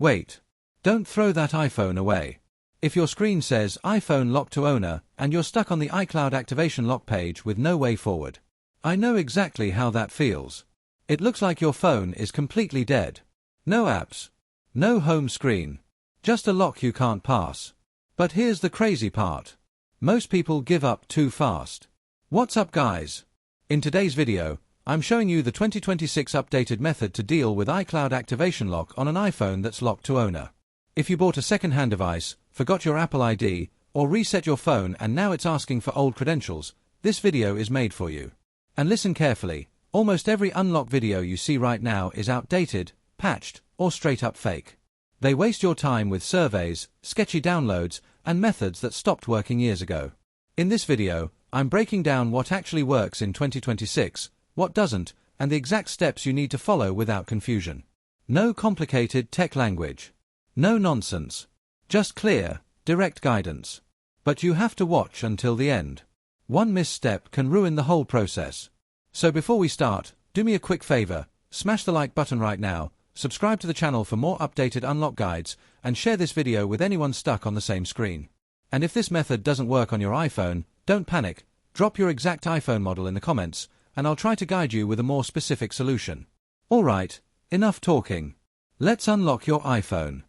Wait. Don't throw that iPhone away. If your screen says iPhone locked to owner and you're stuck on the iCloud activation lock page with no way forward, I know exactly how that feels. It looks like your phone is completely dead. No apps. No home screen. Just a lock you can't pass. But here's the crazy part. Most people give up too fast. What's up, guys? In today's video, I'm showing you the 2026 updated method to deal with iCloud activation lock on an iPhone that's locked to owner. If you bought a second-hand device, forgot your Apple ID, or reset your phone and now it's asking for old credentials, this video is made for you. And listen carefully, almost every unlock video you see right now is outdated, patched, or straight up fake. They waste your time with surveys, sketchy downloads, and methods that stopped working years ago. In this video, I'm breaking down what actually works in 2026, what doesn't, and the exact steps you need to follow without confusion. No complicated tech language. No nonsense. Just clear, direct guidance. But you have to watch until the end. One misstep can ruin the whole process. So before we start, do me a quick favor, smash the like button right now, subscribe to the channel for more updated unlock guides, and share this video with anyone stuck on the same screen. And if this method doesn't work on your iPhone, don't panic, drop your exact iPhone model in the comments, and I'll try to guide you with a more specific solution. Alright, enough talking. Let's unlock your iPhone.